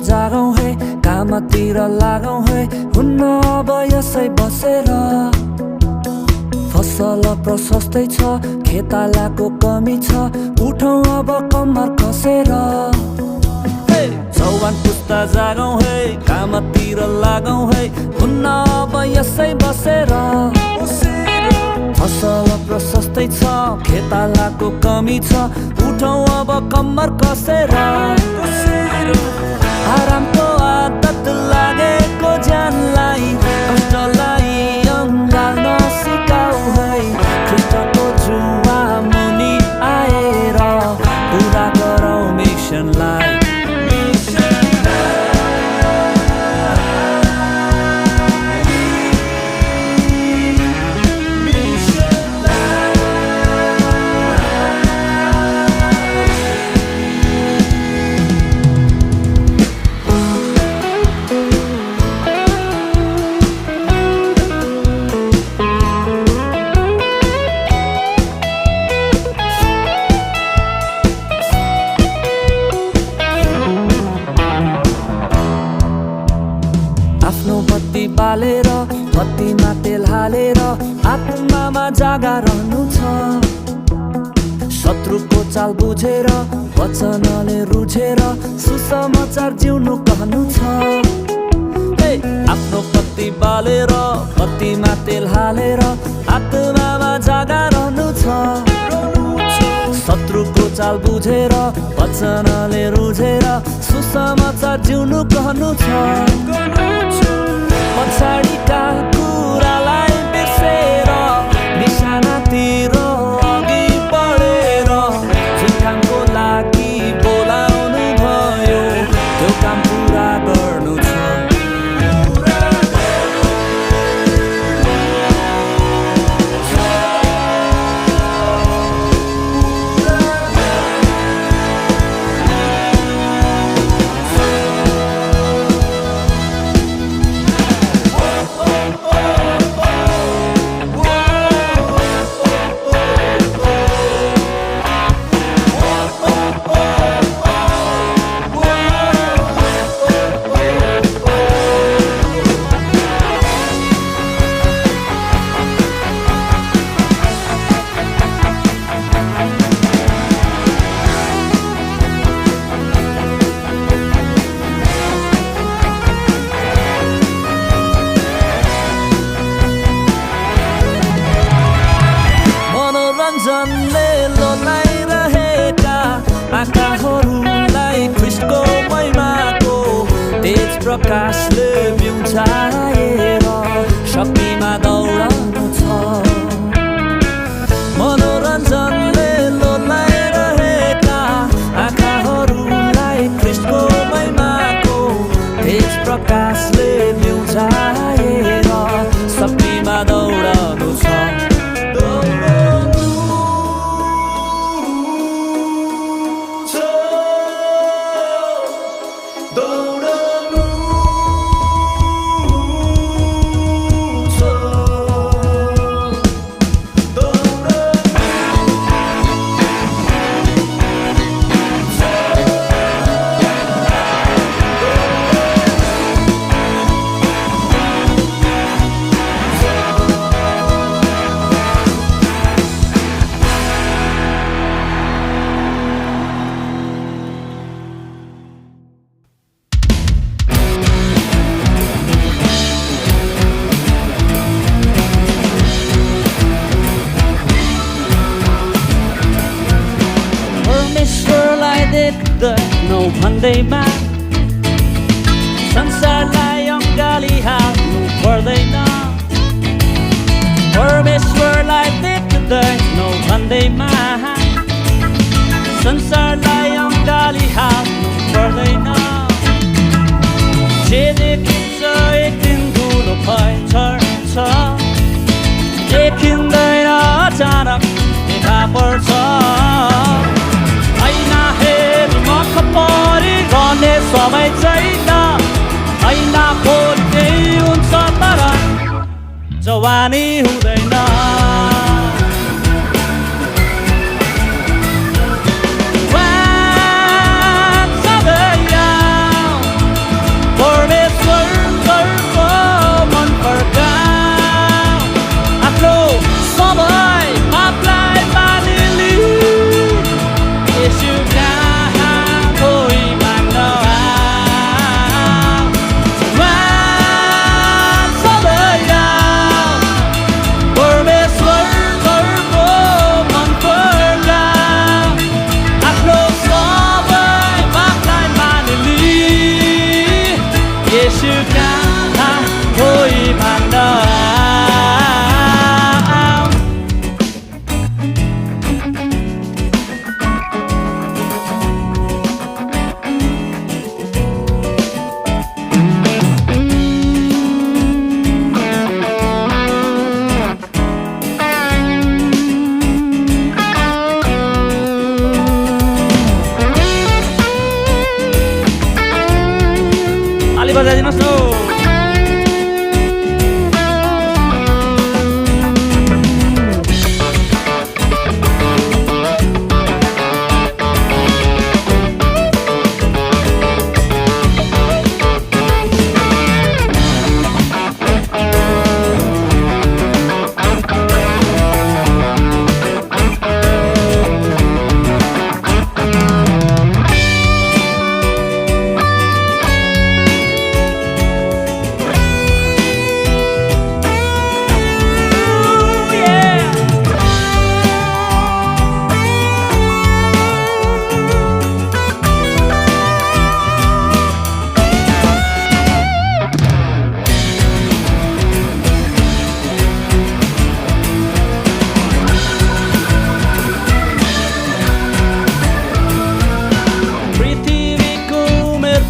जागौँ है कामतिर लागौँ है हुन्न अब यसै बसेर फसल प्रशस्तै छ खेतालाको कमी छ उठौँ अब कम्मर कसेर चौहान पुस्ता जागौँ है कामतिर लागौँ है हुन्न अब यसै बसेर फसल प्रशस्तै छ खेतालाको कमी छ उठौँ अब कम्मर कसेर आरामको आदत लागेको ज्यानलाई कष्टलाई अँगाल्न सिकाऊ है ख्रीष्टको जुवा मुनि आएर पुरा गरौँ मिसनलाई बालेर बत्तीमा तेल हालेर आत्मामा जागा रहनु छ शत्रुको चाल बुझेर वचनले रुझेर सुसमाचार जिउनु कहनु छ आफ्नो पत्ती बालेर बत्तीमा तेल हालेर आत्मामा जागा रहनु छ शत्रुको चाल बुझेर वचनले रुझेर सुसमाचार जिउनु कहनु छ पछाडिका कुरालाई बिर्सेर निशानातिर अघि बढेर जुन कामको लागि बोलाउनु भयो त्यो काम पुरा गर्नु छ मनोरञ्जनले लोलाइरहेका आँखाहरूलाई ख्रीष्टको महिमाको तेज प्रकाशले बिउझाएर शक्तिमा दौडाउनु छ मनोरञ्जनले लोलाइरहेका आँखाहरूलाई ख्रीष्टको महिमाको तेज प्रकाशले बिउझाएर शक्तिमा दौडाउनु छ देख्दैनौ भन्दैमा संसारलाई अङ्गाली हाल्नु पर्दैन परमेश्वरलाई देख्दैनौ भन्दैमा संसारलाई अङ्गाली हाल्नु पर्दैन अचानक देखा पर्छ ऐना हेरी मख परिरहने समय छैन ऐना खोज्दै हुन्छ तर जवानी हुँदैन बजाइदिनुहोस् न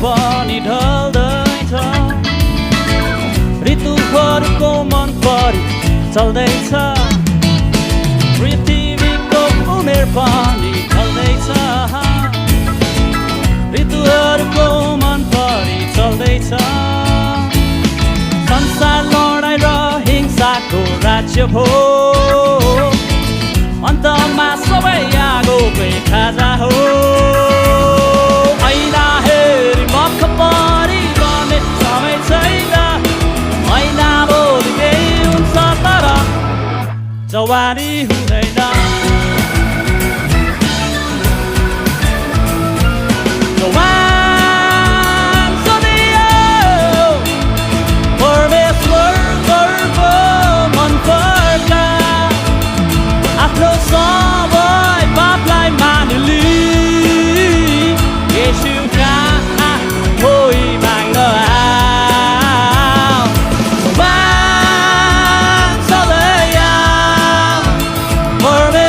पनि ढल्दैछ ऋतुहरूको मन परि चल्दैछ पृथ्वीको उमेर पनि ढल्दैछ ऋतुहरूको मन परि चल्दैछ संसार लडाइ र हिंसाको राज्य भो अन्तमा सबै आगोकै खाजा हो ऐना हेरी मख परिरहने समय छैन ऐना भोलि केही हुन्छ तर जवानी हुँदैन जवान सदियो परमेश्वरको मन पर्दा आफ्नो सबै पापलाई मानिली Forever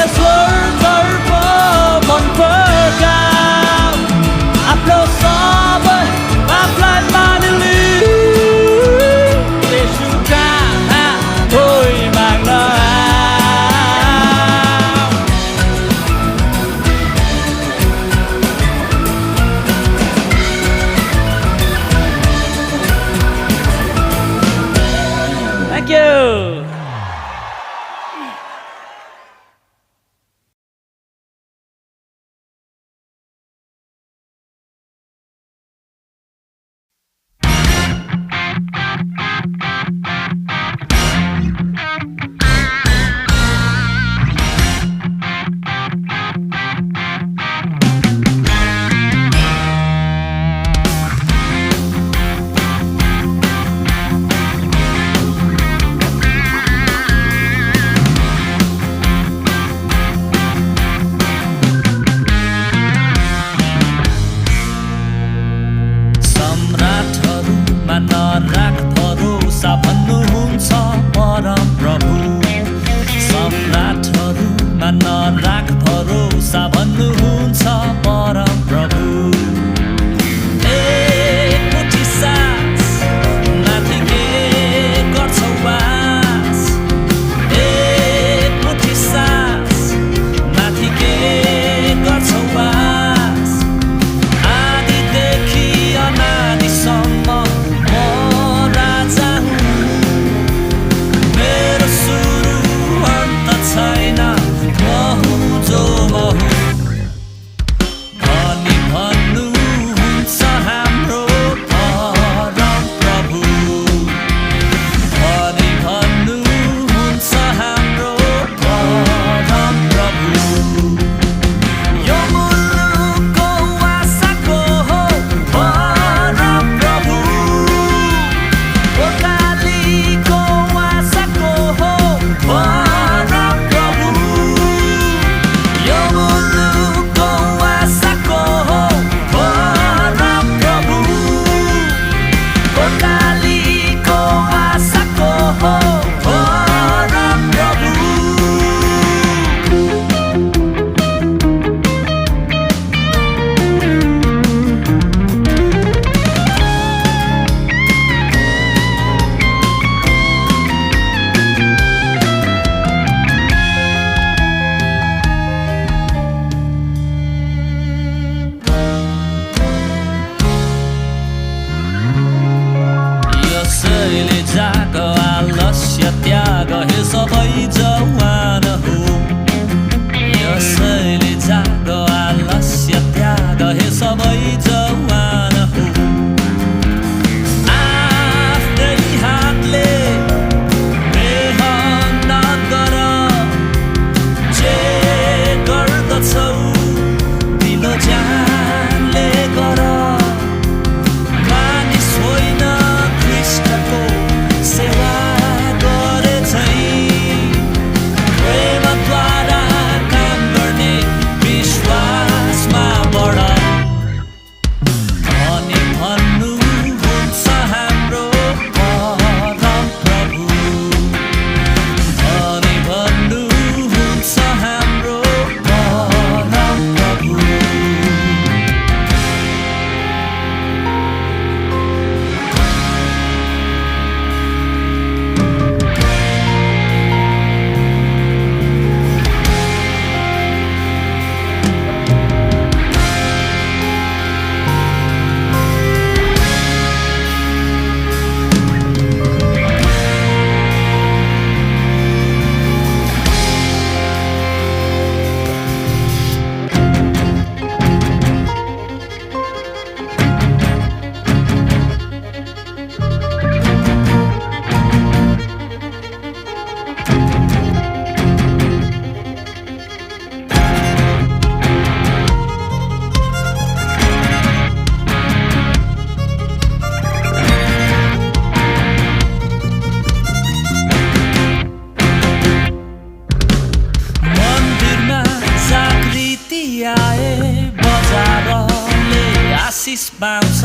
आशिष पाउँछ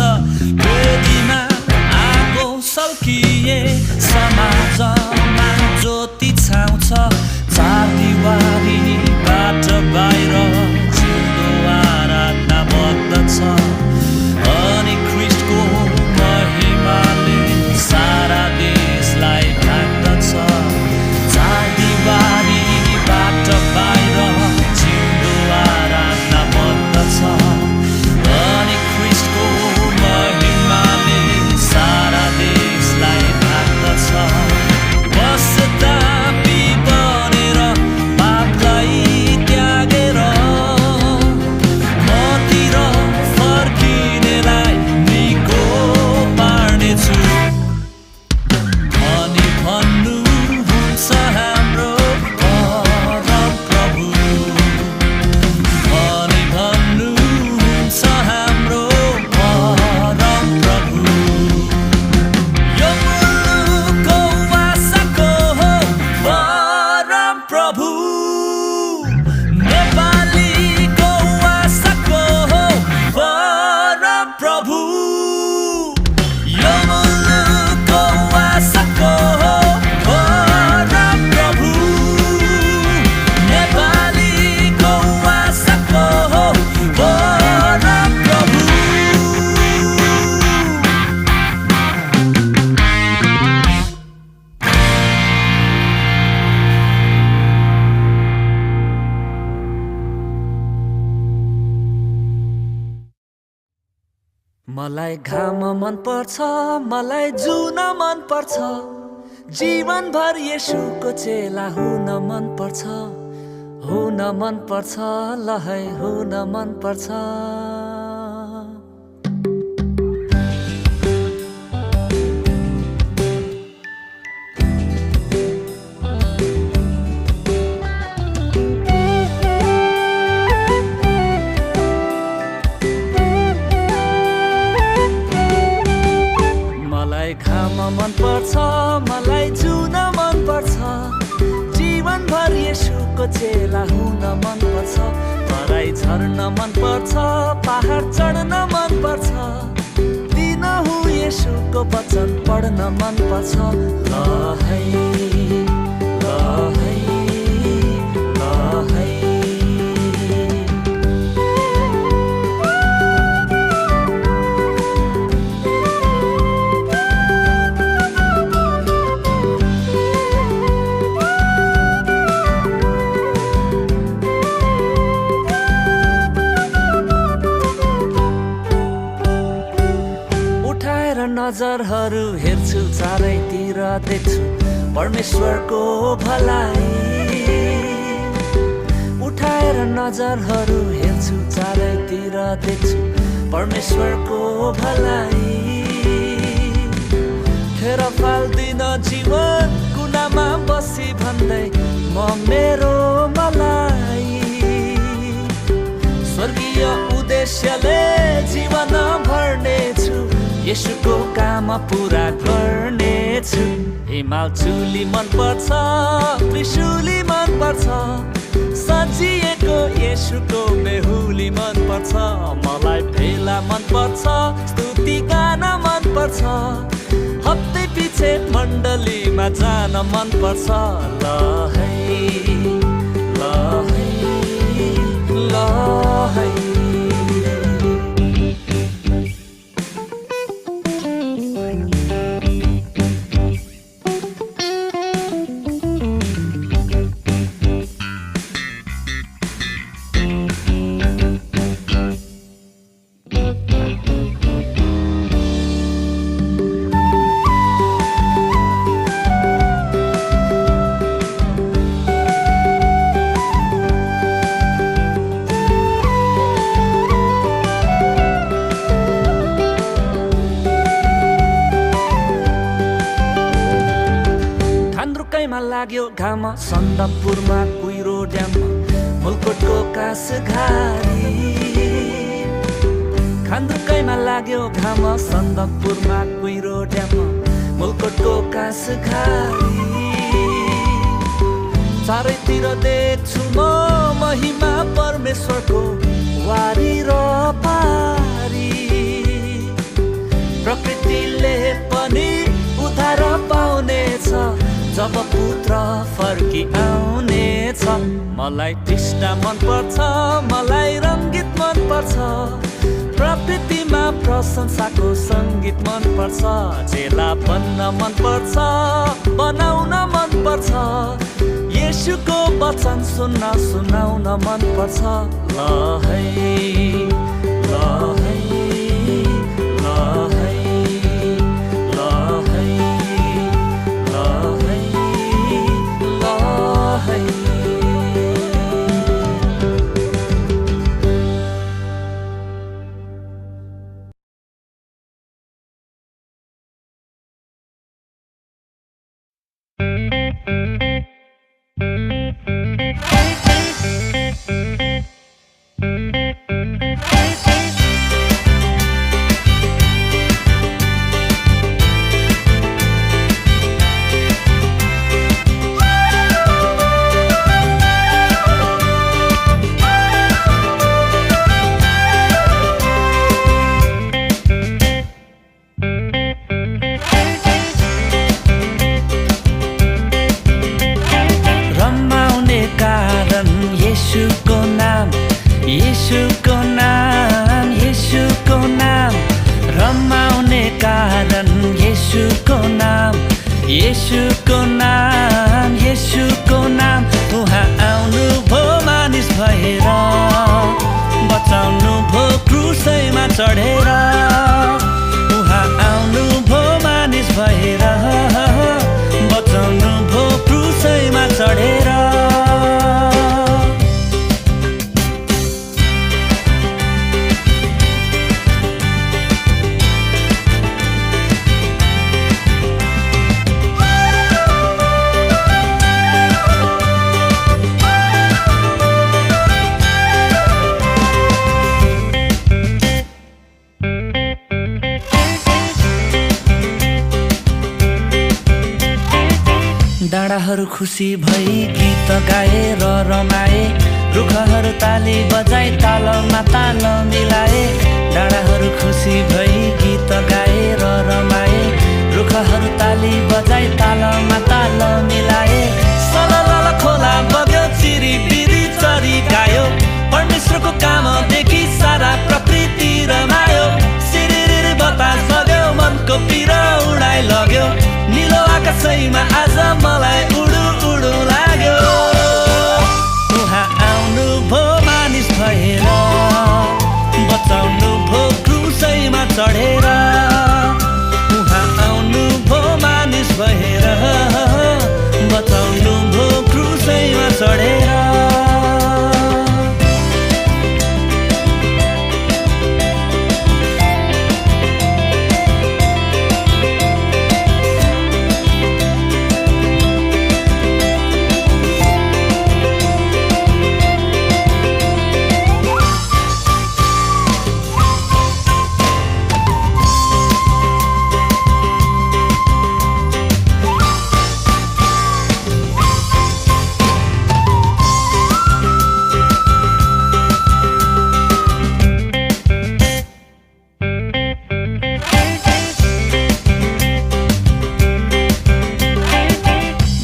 वेदीमा आगो सल्किए समाजमा ज्योति छाउँछ चार दिवारीबाट बाहिर जिउँदो आराधना बग्दछ अनि ख्रीष्टको महिमाले सारा देशलाई ढाक्दछ चार दिवारीबाट बाहिर जिउँदो आराधना बग्दछ अनि ख्रीष्टको महिमाले सारा देशलाई ढाक्दछ पश्चातापी बनेर पापलाई त्यागेर मतिर फर्किनेलाई निको पार्नेछु अनि भन्नुहुन्छ हाम्रो परमप्रभु अनि भन्नुहुन्छ हाम्रो परमप्रभु यो मुलुकको वासको हो परमप्रभु नेपालीको वासको हो परमप्रभु यो मुलुकको वासको हो परमप्रभु नेपालीको वासको हो परमप्रभु मलाई घाम मन पर्छ मलाई जुन मन पर्छ जीवनभर येशूको चेला हुन मन पर्छ ल है हुन मन पर्छ मलाई घाम मन पर्छ मलाई जुन मन पर्छ जीवनभर येशूको चेला हुन मन पर्छ तराई झर्न मन पर्छ पहाड चढ्न मन पर्छ दिनहुँ येशूको वचन पढ्न मन पर्छ ल है ल है ल है नजरहरू हेर्छु चारैतिर देख्छु परमेश्वरको भलाइ उठाएर नजरहरू हेर्छु चारैतिर देख्छु परमेश्वरको भलाइ खेर फाल्दिन जीवन कुनामा बसी भन्दै म मेरो मलाई स्वर्गीय उद्देश्यले जीवन भर्नेछु येशूको काम पुरा गर्नेछु हिमाल चुली मन पर्छ त्रिशूली मन पर्छ सजिएको येशूको बेहुली मन पर्छ मलाई भेला मन पर्छ स्तुति गान मन पर्छ हप्ते पछि मण्डलीमा जान मन पर्छ ल है ल है ल है लाग्यो घाम सन्दकपुरमा कुहिरो ड्याममा मुलकोटको कास घारी खान्दुकैमा लाग्यो घाम सन्दकपुरमा कुहिरो ड्याममा मुलकोटको कास घारी चारैतिर देख्छु म महिमा परमेश्वरको वारी र पारी पुत्र फर्की आउनेछ। मलाई टिस्टा मनपर्छ, मलाई रङ्गीत मनपर्छ, प्रकृतिमा प्रशंसाको सङ्गीत मनपर्छ। चेला बन्न मनपर्छ, बनाउन मनपर्छ, येशूको वचन सुनाउन मनपर्छ। ल है ल है ल है ल है ल है ल है। येशूको नाम, येशूको नाम, येशूको नाम, रमाउने कारण येशूको नाम, येशूको नाम, येशूको नाम। उहाँ आउनु भो मानिस भएर, बचाउनु भो क्रुसैमा चढेर। उहाँ आउनु भो मानिस भएर, बचाउनु भो क्रुसैमा चढेर। डाँडाहरू खुसी भई गीत गाए र रमाए, रुखहरू ताली बजाई तालमा ताल मिलाए। डाँडाहरू खुसी भई गीत गाए र रमाए, रुखहरू ताली बजाई तालमा ताल मिलाए। सलल खोला बग्यो, चिरिबिरी चरी गायो, परमेश्वरको काम देखि सारा प्रकृति रमायो। सिरिरी बतास बग्यो, मनको पिरो उडाइ लग्यो, निलो आकाशैमा आज मलाई उडु उडु लाग्यो। उहाँ आउनु भो मानिस भएर, बचाउनु भो क्रुसैमा चढेर। उहाँ आउनु भो मानिस भएर, बचाउनु भो क्रुसैमा चढेर।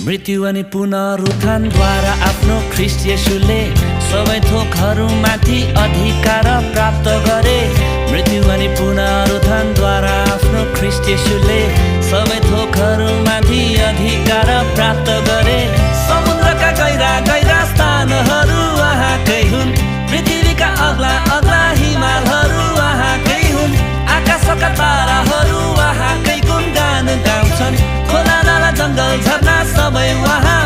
मृत्यु अनि पुनरुत्थानद्वारा आफ्नो ख्रीष्ट येशूले सबै थोकहरूमाथि अधिकार प्राप्त गरे। मृत्यु अनि पुनरुत्थानद्वारा आफ्नो ख्रीष्ट येशूले सबै थोकहरूमाथि अधिकार प्राप्त गरे। समुद्रका गहिरा गहिरा स्थानहरू उहाँकै हुन्, पृथ्वीका अग्ला अग्ला हिमालहरू उहाँकै हुन्। आकाशका ताराहरू उहाँकै गुणगान गाउँछन्, खोला नाला जङ्गल झरना सबै उहाँ